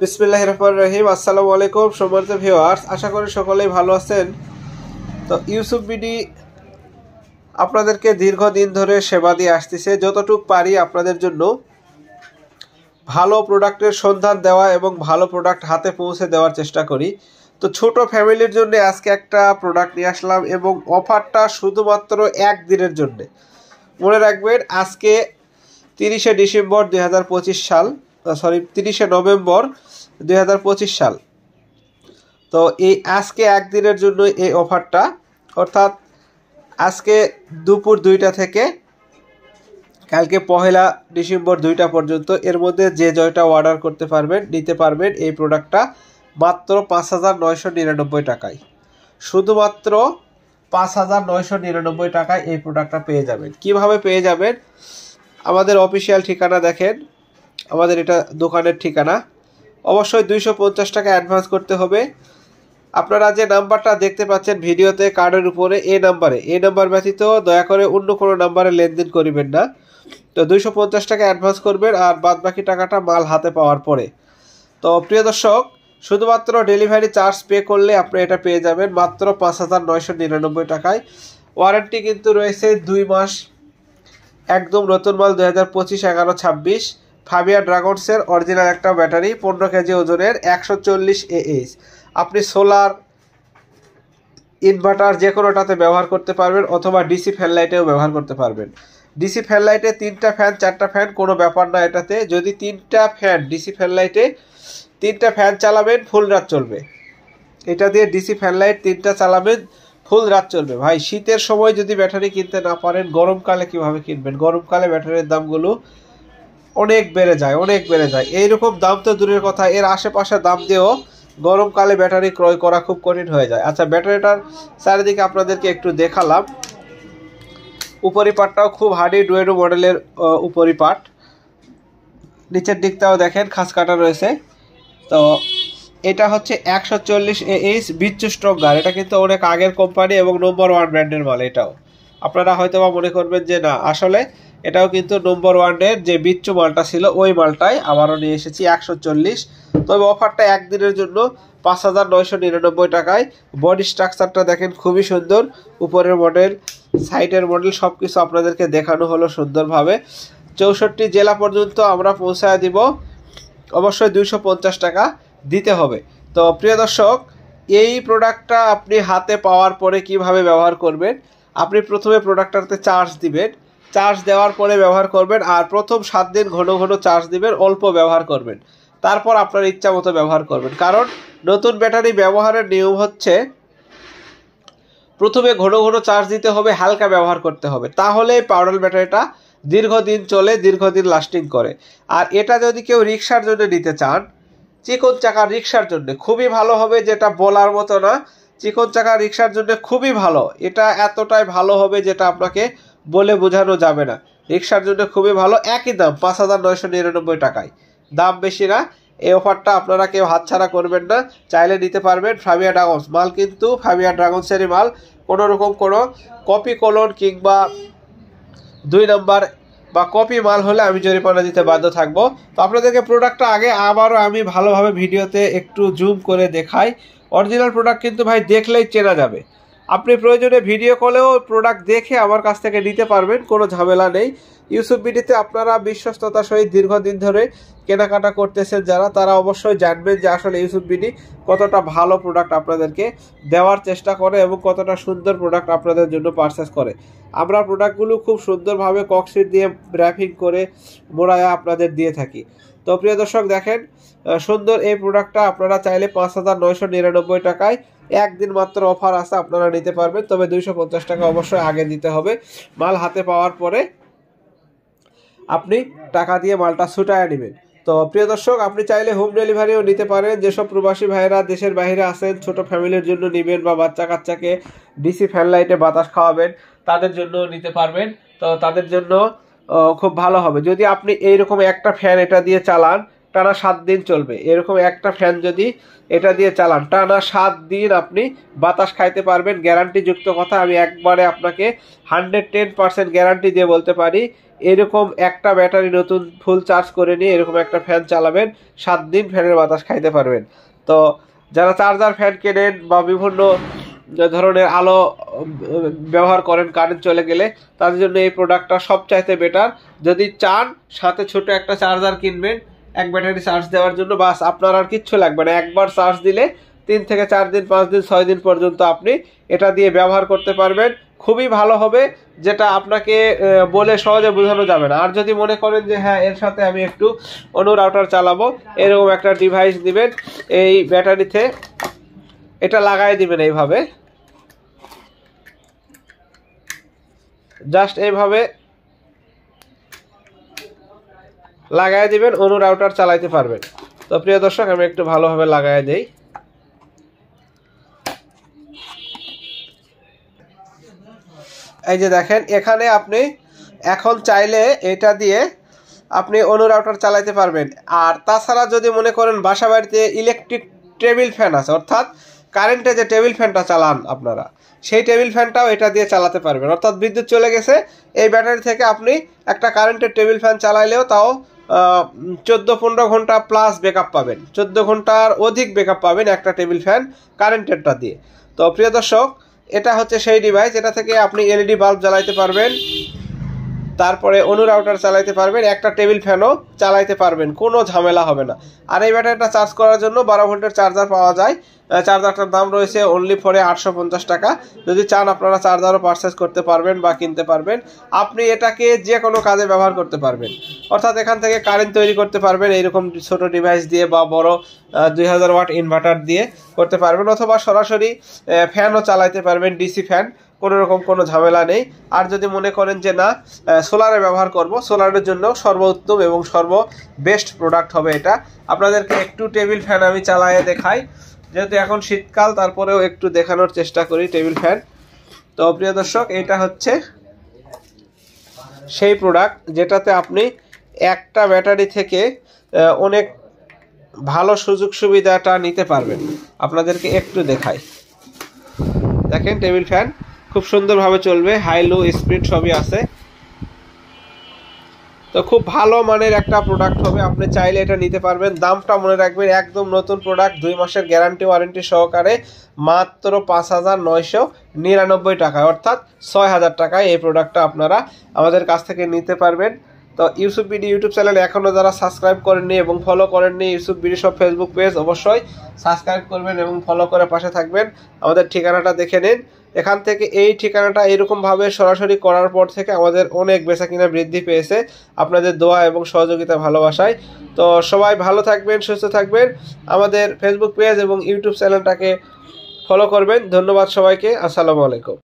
বিসমিল্লাহির রহমানির রহিম। আসসালামু আলাইকুম সম্মানিত ভিউয়ার্স, আশা করি সকলেই ভালো আছেন। তো ইউসুফ বিডি আপনাদেরকে দীর্ঘদিন ধরে সেবা দিয়ে আসতেছে। যতটুকু পারি আপনাদের জন্য ভালো প্রোডাক্টের সন্ধান দেওয়া এবং ভালো প্রোডাক্ট হাতে পৌঁছে দেওয়ার চেষ্টা করি। তো ছোট ফ্যামিলির জন্য আজকে একটা প্রোডাক্ট নিয়ে আসলাম এবং অফারটা শুধুমাত্র একদিনের জন্য। মনে রাখবেন, আজকে 30শে ডিসেম্বর 2025 সাল, 30শে নভেম্বর 2025 সাল। তো এই আজকে একদিনের জন্য এই অফারটা, অর্থাৎ আজকে দুপুর 2টা থেকে কালকে 1 ডিসেম্বর 2টা পর্যন্ত এর মধ্যে যে জয়টা অর্ডার করতে পারবেন, নিতে পারবেন এই প্রোডাক্টটা মাত্র 5,999 টাকায়। শুধুমাত্র 5,999 টাকায় এই প্রোডাক্টটা পেয়ে যাবেন। কিভাবে পেয়ে যাবেন? আমাদের অফিসিয়াল ঠিকানা দেখেন, আমাদের এটা দোকানের ঠিকানা। অবশ্যই 250 টাকা অ্যাডভান্স করতে হবে। আপনারা যে নাম্বারটা দেখতে পাচ্ছেন ভিডিওতে কার্ডের উপরে, এই নাম্বার ব্যতীত দয়া করে অন্য কোনো নাম্বারে লেনদেন করিবেন না। তো 250 টাকা অ্যাডভান্স করবেন, আর বাদ বাকি টাকাটা মাল হাতে পাওয়ার পরে। তো প্রিয় দর্শক, শুধুমাত্র ডেলিভারি চার্জ পে করলে আপনি এটা পেয়ে যাবেন মাত্র 5,999 টাকায়। ওয়ারেন্টি কিন্তু রয়েছে 2 মাস। একদম নতুন মাল 2025 11-26 ফাবিয়া ড্রাগনসের অরিজিনাল একটা ব্যাটারি, 15 কেজি ওজনের, 140 AH। আপনি সোলার, ইনভার্টার যে কোনোটাতে ব্যবহার করতে পারবেন, অথবা ডিসি ফ্যান লাইটেও ব্যবহার করতে পারবেন। ডিসি ফ্যান লাইটে 3টা ফ্যান 4টা ফ্যান কোনো ব্যাপার না এটাতে। যদি 3টা ফ্যান ডিসি ফ্যান লাইটে 3টা ফ্যান চালাবেন, ফুল রাত চলবে। এটা দিয়ে ডিসি ফ্যান লাইট 3টা চালাবেন, ফুল রাত চলবে। ভাই, শীতের সময় যদি ব্যাটারি কিনতে না পারেন, গরমকালে কিভাবে কিনবেন? গরমকালে ব্যাটারির দামগুলো অনেক বেড়ে যায়। এইরকম দাম তো দূরের কথা, এর আশেপাশে দাম দিয়েও গরমকালে ব্যাটারি ক্রয় করা খুব কঠিন হয়ে যায়। আচ্ছা, ব্যাটারিটার চারিদিকে আপনাদেরকে একটু দেখালাম। উপরিপাটটাও খুব হার্ডি ডুয়েডো মডেলের উপরিপাট। নিচের দিকটাও দেখেন খাস কাটা রয়েছে। তো এটা হচ্ছে 140 AH বিচ্ছু স্ট্রঙ্গার। এটা কিন্তু অনেক আগের কোম্পানি এবং নম্বর 1 ব্র্যান্ডের মাল। এটাও আপনারা হয়তো বা মনে করবেন যে না, আসলে এটাও কিন্তু নম্বর 1-এর যে বিচ্ছু মালটা ছিল ওই মালটাই আবারও নিয়ে এসেছি 140। তবে অফারটা একদিনের জন্য 5,999 টাকায়। বডি স্ট্রাকচারটা দেখেন খুবই সুন্দর, উপরের মডেল, সাইডের মডেল সব কিছু আপনাদেরকে দেখানো হলো সুন্দরভাবে। 64 জেলা পর্যন্ত আমরা পৌঁছায় দিব। অবশ্যই 250 টাকা দিতে হবে। তো প্রিয় দর্শক, এই প্রোডাক্টটা আপনি হাতে পাওয়ার পরে কিভাবে ব্যবহার করবেন? আপনি প্রথমে প্রোডাক্টটাতে চার্জ দিবেন, চার্জ দেওয়ার পরে ব্যবহার করবেন, আর প্রথম 7 দিন ঘন ঘন চার্জ দিবেন, অল্প ব্যবহার করবেন। তারপর আপনার ইচ্ছা মতো ব্যবহার করবেন। কারণ নতুন ব্যাটারি ব্যবহারের নিয়ম হচ্ছে প্রথমে ঘন ঘন চার্জ দিতে হবে, হালকা ব্যবহার করতে হবে, তাহলে পাউডার ব্যাটারিটা দীর্ঘদিন চলে, দীর্ঘদিন লাস্টিং করে। আর এটা যদি কেউ রিক্সার জন্য নিতে চান, চিকন চাকার রিক্সার জন্য খুবই ভালো হবে, যেটা বলার মতো না। চিকন চাকার রিক্সার জন্য খুবই ভালো, এটা এতটাই ভালো হবে যেটা আপনাকে বলে বোঝানো যাবে না। রিক্সার জন্য খুবই ভালো। একই দাম 5,999 টাকায়, দাম বেশি না। এই অফারটা আপনারা কেউ হাতছাড়া করবেন না, চাইলে নিতে পারবেন। ফাবিয়া ড্রাগনস মাল কিন্তু ফাবিয়া ড্রাগনসেরই মাল। কোনো রকম কোনো কপি কলন কিংবা 2 নাম্বার বা কপি মাল হলে আমি জরিমানা দিতে বাধ্য থাকবো। তো আপনাদেরকে প্রোডাক্টটা আগে আবারও আমি ভালোভাবে ভিডিওতে একটু জুম করে দেখাই। অরিজিনাল প্রোডাক্ট কিন্তু ভাই দেখলেই চেনা যাবে। আপনি প্রয়োজনে ভিডিও কলেও প্রোডাক্ট দেখে আমার কাছ থেকে নিতে পারবেন, কোনো ঝামেলা নেই। ইউসুফ বিডিতে আপনারা বিশ্বস্ততার সহিত দীর্ঘদিন ধরে কেনাকাটা করতেছেন যারা, তারা অবশ্যই জানবেন যে আসলে ইউসুফ বিডি কতটা ভালো প্রোডাক্ট আপনাদেরকে দেওয়ার চেষ্টা করে এবং কতটা সুন্দর প্রোডাক্ট আপনাদের জন্য পারচেস করে। আমরা প্রোডাক্টগুলো খুব সুন্দরভাবে ককশিট দিয়ে র্যাপিং করে মোড়ায়া আপনাদের দিয়ে থাকি। তো প্রিয় দর্শক দেখেন, সুন্দর এই প্রোডাক্টটা আপনারা চাইলে 5,999 টাকায় একদিন মাত্র অফার আছে, আপনারা নিতে পারবেন। তবে 250 টাকা অবশ্যই আগে দিতে হবে। মাল হাতে পাওয়ার পরে আপনি টাকা দিয়ে মালটা ছুটায় নেবেন। তো প্রিয় দর্শক, আপনি চাইলে হোম ডেলিভারিও নিতে পারেন। যেসব প্রবাসী ভাইয়েরা দেশের বাইরে আছেন, ছোট ফ্যামিলির জন্য নেবেন বা বাচ্চা কাচ্চাকে ডিসি ফ্যান লাইটে বাতাস খাওয়াবেন, তাদের জন্য নিতে পারবেন। তো তাদের জন্য খুব ভালো হবে যদি আপনি এইরকম একটা ফ্যান এটা দিয়ে চালান, টানা 7 দিন চলবে। এরকম একটা ফ্যান যদি এটা দিয়ে চালান টানা 7 দিন আপনি বাতাস খাইতে পারবেন, গ্যারান্টিযুক্ত কথা। আমি একবারে আপনাকে 110% গ্যারান্টি দিয়ে বলতে পারি, এরকম একটা ব্যাটারি নতুন ফুল চার্জ করে নিয়ে এরকম একটা ফ্যান চালাবেন, 7 দিন ফ্যানের বাতাস খাইতে পারবেন। তো যারা চার্জার ফ্যান কেনেন বা বিভিন্ন ধরনের আলো ব্যবহার করেন কারেন্ট চলে গেলে, তাদের জন্য এই প্রোডাক্টটা সবচাইতে বেটার। যদি চান সাথে ছোট একটা চার্জার কিনবেন এক ব্যাটারি চার্জ দেওয়ার জন্য, বাস আপনার আর কিচ্ছু লাগবে না। একবার চার্জ দিলে 3 থেকে 4 দিন 5 দিন 6 দিন পর্যন্ত আপনি এটা দিয়ে ব্যবহার করতে পারবেন। খুবই ভালো হবে, যেটা আপনাকে বলে সহজে বোঝানো যাবে না। আর যদি মনে করেন যে হ্যাঁ এর সাথে আমি একটু অন্য রাউটার চালাবো, এরকম একটা ডিভাইস দিবেন, এই ব্যাটারিতে এটা লাগাই দিবেন এইভাবে, জাস্ট এইভাবে লাগাই দিবেন, অন্য রাউটার চালাইতে পারবেন। তো প্রিয় দর্শক আমি একটু ভালোভাবে লাগাই দেই। এই যে দেখেন, এখানে আপনি এখন চাইলে এটা দিয়ে আপনি অন্য রাউটার চালাইতে পারবেন। আর তাছাড়া যদি মনে করেন বাসা বাড়িতে ইলেকট্রিক টেবিল ফ্যান আছে, অর্থাৎ কারেন্টে যে টেবিল ফ্যানটা চালান আপনারা, সেই টেবিল ফ্যানটাও এটা দিয়ে চালাতে পারবেন। অর্থাৎ বিদ্যুৎ চলে গেছে, এই ব্যাটারি থেকে আপনি একটা কারেন্টের টেবিল ফ্যান চালাইলেও তাও 14-15 ঘন্টা প্লাস ব্যাকআপ পাবেন, 14 ঘন্টার অধিক ব্যাকআপ পাবেন একটা টেবিল ফ্যান কারেন্টেরটা দিয়ে। তো প্রিয় দর্শক, এটা হচ্ছে সেই ডিভাইস, এটা থেকে আপনি এলইডি বাল্ব জ্বালাইতে পারবেন, তারপরে অন্য রাউটার চালাইতে পারবেন, একটা টেবিল ফ্যানও চালাইতে পারবেন, কোনো ঝামেলা হবে না। আর এই ব্যাটারিটা চার্জ করার জন্য 12 ভোল্টের চার্জার পাওয়া যায়। চার্জারটার দাম রয়েছে অনলি ফরে 850 টাকা। যদি চান আপনারা চার্জারও পারচেস করতে পারবেন বা কিনতে পারবেন। আপনি এটাকে যে কোনো কাজে ব্যবহার করতে পারবেন, অর্থাৎ এখান থেকে কারেন্ট তৈরি করতে পারবেন এইরকম ছোট ডিভাইস দিয়ে, বা বড় 2000 ওয়াট ইনভার্টার দিয়ে করতে পারবেন, অথবা সরাসরি ফ্যানও চালাইতে পারবেন, ডিসি ফ্যান, কোনো রকম কোনো ঝামেলা নেই। আর যদি মনে করেন যে না সোলারে ব্যবহার করব, সোলারের জন্য সর্বোত্তম এবং সর্ববেস্ট প্রোডাক্ট হবে এটা। আপনাদেরকে একটু টেবিল ফ্যান আমি চালায়ে দেখাই, যেহেতু এখন শীতকাল, তারপরেও একটু দেখানোর চেষ্টা করি টেবিল ফ্যান। তো প্রিয় দর্শক, এটা হচ্ছে সেই প্রোডাক্ট যেটাতে আপনি একটা ব্যাটারি থেকে অনেক ভালো সুযোগ সুবিধাটা নিতে পারবেন। আপনাদেরকে একটু দেখাই, দেখেন টেবিল ফ্যান খুব সুন্দরভাবে চলবে, হাই লো স্পিড সবই আছে। তো খুব ভালো মানের একটা প্রোডাক্ট হবে, আপনি চাইলে এটা নিতে পারবেন। দামটা মনে রাখবেন, একদম নতুন প্রোডাক্ট, 2 মাসের গ্যারান্টি ওয়ারেন্টি সহকারে, মাত্র 5999 টাকায়, অর্থাৎ 6000 টাকায় এই প্রোডাক্টটা আপনারা আমাদের কাছ থেকে নিতে পারবেন। তো ইউসুফ বিডি ইউটিউব চ্যানেল এখনও যারা সাবস্ক্রাইব করেননি এবং ফলো করেননি, ইউসুফ বিডি সব ফেসবুক পেজ অবশ্যই সাবস্ক্রাইব করবেন এবং ফলো করে পাশে থাকবেন। আমাদের ঠিকানাটা দেখে নিন, এখান থেকে এই ঠিকানাটা এরকমভাবে সরাসরি করার পর থেকে আমাদের অনেক বেচাকেনা বৃদ্ধি পেয়েছে, আপনাদের দোয়া এবং সহযোগিতা ভালোবাসায়। তো সবাই ভালো থাকবেন, সুস্থ থাকবেন, আমাদের ফেসবুক পেজ এবং ইউটিউব চ্যানেলটাকে ফলো করবেন। ধন্যবাদ সবাইকে, আসসালামু আলাইকুম।